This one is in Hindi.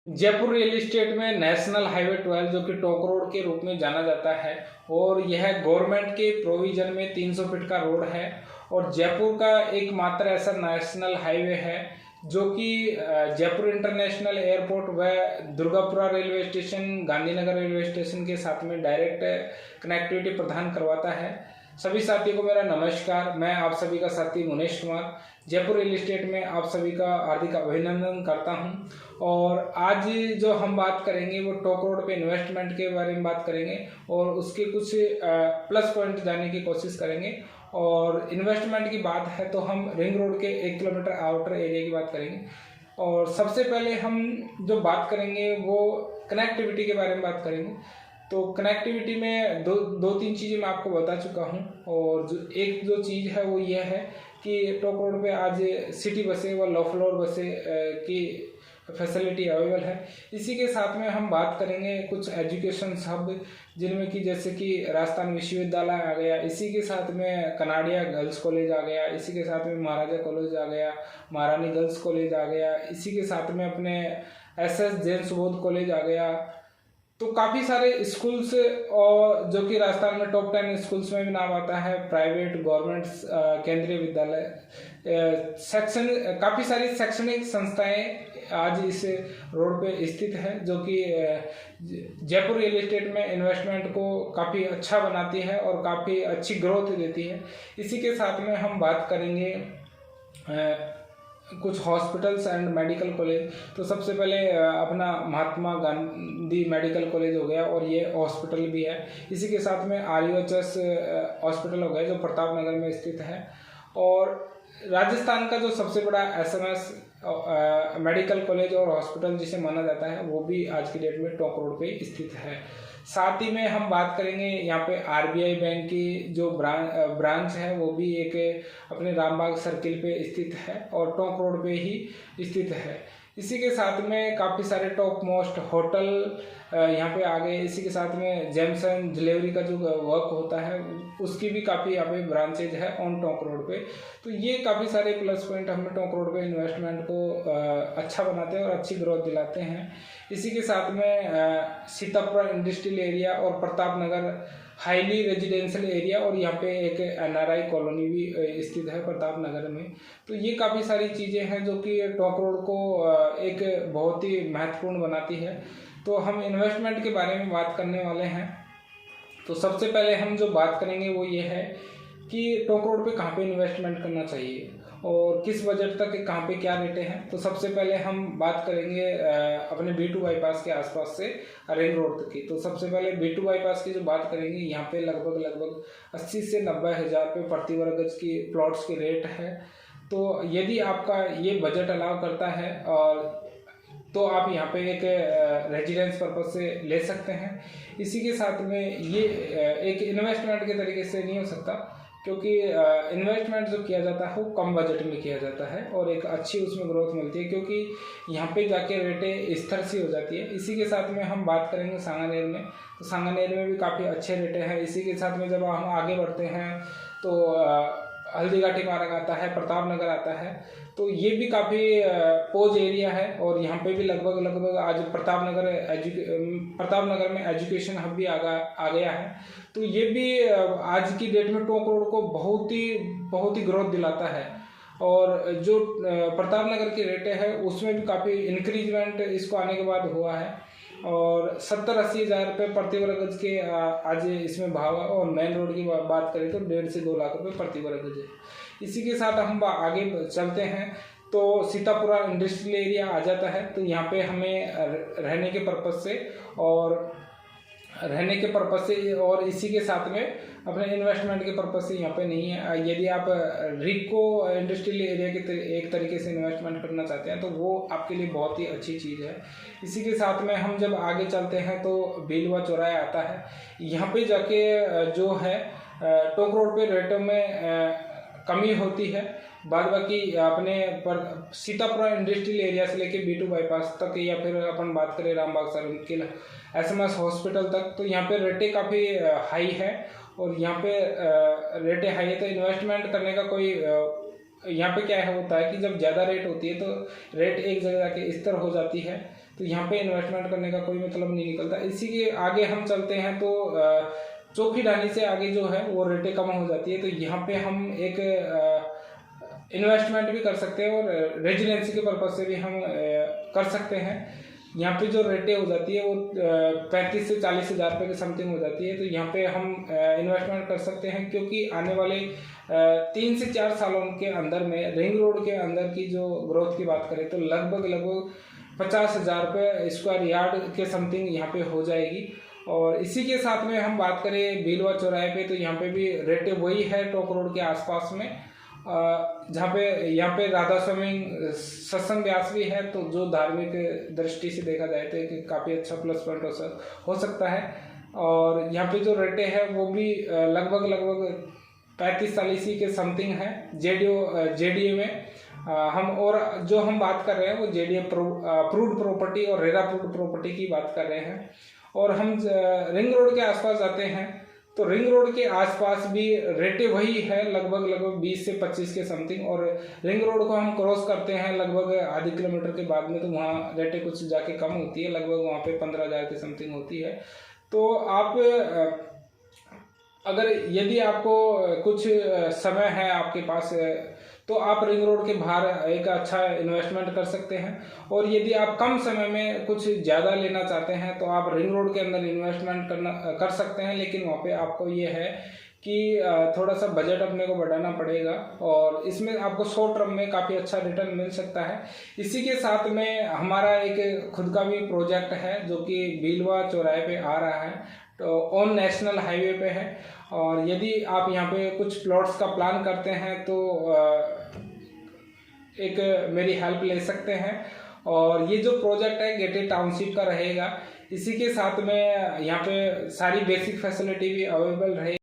जयपुर रियल एस्टेट में नेशनल हाईवे 12 जो कि टोंक रोड के रूप में जाना जाता है और यह गवर्नमेंट के प्रोविजन में 300 फीट का रोड है और जयपुर का एकमात्र ऐसा नेशनल हाईवे है जो कि जयपुर इंटरनेशनल एयरपोर्ट व Durgapura railway station, Gandhinagar railway station के साथ में डायरेक्ट कनेक्टिविटी प्रदान करवाता है। सभी साथियों को मेरा नमस्कार। मैं आप सभी का साथी मुनेश कुमार जयपुर रियल एस्टेट में आप सभी का हार्दिक अभिनंदन करता हूं। और आज जो हम बात करेंगे वो टोंक रोड पे इन्वेस्टमेंट के बारे में बात करेंगे और उसके कुछ प्लस पॉइंट जानने की कोशिश करेंगे। और इन्वेस्टमेंट की बात है तो हम रिंग रोड के 1 किलोमीटर आउटर एरिया की बात करेंगे। और सबसे पहले हम जो बात करेंगे वो कनेक्टिविटी के बारे में बात करेंगे। तो कनेक्टिविटी में दो तीन चीज़ें मैं आपको बता चुका हूँ और जो चीज़ है वो ये है कि टोंक रोड पे आज सिटी बसें व लो फ्लोर बसें की फैसिलिटी अवेलेबल है। इसी के साथ में हम बात करेंगे कुछ एजुकेशन हब जिनमें कि जैसे कि राजस्थान विश्वविद्यालय आ गया, इसी के साथ में कनाडिया गर्ल्स कॉलेज आ गया, इसी के साथ में महाराजा कॉलेज आ गया, महारानी गर्ल्स कॉलेज आ गया, इसी के साथ में अपने एस जैन सुबोध कॉलेज आ गया। तो काफ़ी सारे स्कूल्स और जो कि राजस्थान में टॉप 10 स्कूल्स में भी नाम आता है, प्राइवेट गवर्नमेंट केंद्रीय विद्यालय सेक्शन, काफ़ी सारी शैक्षणिक संस्थाएं आज इस रोड पे स्थित है जो कि जयपुर रियल एस्टेट में इन्वेस्टमेंट को काफ़ी अच्छा बनाती है और काफ़ी अच्छी ग्रोथ देती है। इसी के साथ में हम बात करेंगे कुछ हॉस्पिटल्स एंड मेडिकल कॉलेज। तो सबसे पहले अपना महात्मा गांधी मेडिकल कॉलेज हो गया और ये हॉस्पिटल भी है। इसी के साथ में RUHS हॉस्पिटल हो गया जो प्रताप नगर में स्थित है। और राजस्थान का जो सबसे बड़ा SMS मेडिकल कॉलेज और हॉस्पिटल जिसे माना जाता है वो भी आज की डेट में टोंक रोड पे स्थित है। साथ ही में हम बात करेंगे यहाँ पे RBI बैंक की जो ब्रांच है वो भी एक अपने रामबाग सर्किल पे स्थित है और टोंक रोड पे ही स्थित है। इसी के साथ में काफ़ी सारे टॉप मोस्ट होटल यहाँ पे आ गए। इसी के साथ में जेम्स एंड ज्वेलरी का जो वर्क होता है उसकी भी काफ़ी यहाँ पे ब्रांचेज है ऑन टोंक रोड पे। तो ये काफ़ी सारे प्लस पॉइंट हमें टोंक रोड पे इन्वेस्टमेंट को अच्छा बनाते हैं और अच्छी ग्रोथ दिलाते हैं। इसी के साथ में सीतापुरा इंडस्ट्रियल एरिया और Pratap Nagar highly residential area और यहाँ पे एक NRI कॉलोनी भी स्थित है प्रताप नगर में। तो ये काफ़ी सारी चीज़ें हैं जो कि टोंक रोड को एक बहुत ही महत्वपूर्ण बनाती है। तो हम इन्वेस्टमेंट के बारे में बात करने वाले हैं। तो सबसे पहले हम जो बात करेंगे वो ये है कि टोंक रोड पे कहाँ पे इन्वेस्टमेंट करना चाहिए और किस बजट तक कहाँ पे क्या रेटें हैं। तो सबसे पहले हम बात करेंगे अपने B2 बाईपास के आसपास से रिंग रोड तक की। तो सबसे पहले B2 बाईपास की जो बात करेंगे यहाँ पे लगभग 80 से 90 हज़ार रुपये प्रति वर्ग गज की प्लॉट्स की रेट है। तो यदि आपका ये बजट अलाउ करता है और तो आप यहाँ पे एक रेजिडेंस पर्पज से ले सकते हैं। इसी के साथ में ये एक इन्वेस्टमेंट के तरीके से नहीं हो सकता क्योंकि इन्वेस्टमेंट जो किया जाता है वो कम बजट में किया जाता है और एक अच्छी उसमें ग्रोथ मिलती है क्योंकि यहाँ पे जाके रेटें स्थिर सी हो जाती है। इसी के साथ में हम बात करेंगे सांगानेर में। तो सांगानेर में भी काफ़ी अच्छे रेटें हैं। इसी के साथ में जब हम आगे बढ़ते हैं तो हल्दीघाटी मार्ग आता है, प्रताप नगर आता है। तो ये भी काफ़ी पोज एरिया है और यहाँ पे भी लगभग आज प्रताप नगर में एजुकेशन हब भी आ गया है। तो ये भी आज की डेट में टोंक रोड को बहुत ही ग्रोथ दिलाता है। और जो प्रताप नगर की रेटें है उसमें भी काफ़ी इंक्रीजमेंट इसको आने के बाद हुआ है और 70-80 हज़ार रुपये प्रति वर्ग गज के आज इसमें भाव है। और मेन रोड की बात करें तो 1.5 से 2 लाख रुपये प्रति वर्ग गज है। इसी के साथ हम आगे चलते हैं तो सीतापुरा इंडस्ट्रियल एरिया आ जाता है। तो यहाँ पे हमें रहने के पर्पस से और इसी के साथ में अपने इन्वेस्टमेंट के पर्पस से यहाँ पे नहीं है। यदि आप रिको इंडस्ट्रियल एरिया के एक तरीके से इन्वेस्टमेंट करना चाहते हैं तो वो आपके लिए बहुत ही अच्छी चीज़ है। इसी के साथ में हम जब आगे चलते हैं तो बेलवा चौराहा आता है। यहाँ पे जाके जो है टोंक रोड पे रेटों में कमी होती है। बाद बाकी अपने सीतापुरा इंडस्ट्रियल एरिया से लेके B2 बाईपास तक या फिर अपन बात करें रामबाग सर्किल SMS हॉस्पिटल तक तो यहाँ पे रेटें काफ़ी हाई है। और यहाँ पे रेटें हाई है तो इन्वेस्टमेंट करने का कोई यहाँ पे क्या है होता है कि जब ज़्यादा रेट होती है तो रेट एक जगह जाके स्थिर हो जाती है। तो यहाँ पे इन्वेस्टमेंट करने का कोई मतलब नहीं निकलता। इसी के आगे हम चलते हैं तो चौखीडानी से आगे जो है वो रेटें कम हो जाती है, तो यहाँ पे हम एक इन्वेस्टमेंट भी कर सकते हैं और रेजिडेंसी के पर्पज से भी हम कर सकते हैं। यहाँ पे जो रेटें हो जाती है वो 35 से 40 हज़ार रुपये के समथिंग हो जाती है, तो यहाँ पे हम इन्वेस्टमेंट कर सकते हैं, क्योंकि आने वाले 3 से 4 सालों के अंदर में रिंग रोड के अंदर की जो ग्रोथ की बात करें तो लगभग 50 हज़ार रुपये स्क्वायर यार्ड के समथिंग यहाँ पे हो जाएगी। और इसी के साथ में हम बात करें भीलवा चौराहे पे, तो यहाँ पे भी रेटें वही है टोक रोड के आसपास में, जहाँ पे यहाँ पे राधा स्वामी सत्संग व्यास भी है, तो जो धार्मिक दृष्टि से देखा जाए तो एक काफ़ी अच्छा प्लस पॉइंट हो सकता है। और यहाँ पे जो रेटें हैं वो भी लगभग 35-40 के समथिंग है जेडीए में। और जो हम बात कर रहे हैं वो जेडीए अप्रूव्ड प्रॉपर्टी और रेरा अप्रूव्ड प्रॉपर्टी की बात कर रहे हैं। और हम रिंग रोड के आसपास जाते हैं तो रिंग रोड के आसपास भी रेटें वही है लगभग 20 से 25 के समथिंग, और रिंग रोड को हम क्रॉस करते हैं लगभग आधे किलोमीटर के बाद में, तो वहाँ रेटें कुछ जाके कम होती है, लगभग वहाँ पे 15,000 के समथिंग होती है। तो आप अगर यदि आपको कुछ समय है आपके पास तो आप रिंग रोड के बाहर एक अच्छा इन्वेस्टमेंट कर सकते हैं। और यदि आप कम समय में कुछ ज़्यादा लेना चाहते हैं तो आप रिंग रोड के अंदर इन्वेस्टमेंट कर सकते हैं, लेकिन वहाँ पे आपको ये है कि थोड़ा सा बजट अपने को बढ़ाना पड़ेगा, और इसमें आपको शॉर्ट टर्म में काफ़ी अच्छा रिटर्न मिल सकता है। इसी के साथ में हमारा एक खुद का भी प्रोजेक्ट है जो कि भीलवा चौराहे पे आ रहा है, तो ऑन नेशनल हाईवे पे है। और यदि आप यहाँ पे कुछ प्लॉट्स का प्लान करते हैं तो एक मेरी हेल्प ले सकते हैं। और ये जो प्रोजेक्ट है गेटेड टाउनशिप का रहेगा। इसी के साथ में यहाँ पे सारी बेसिक फैसिलिटी भी अवेलेबल रहेगी।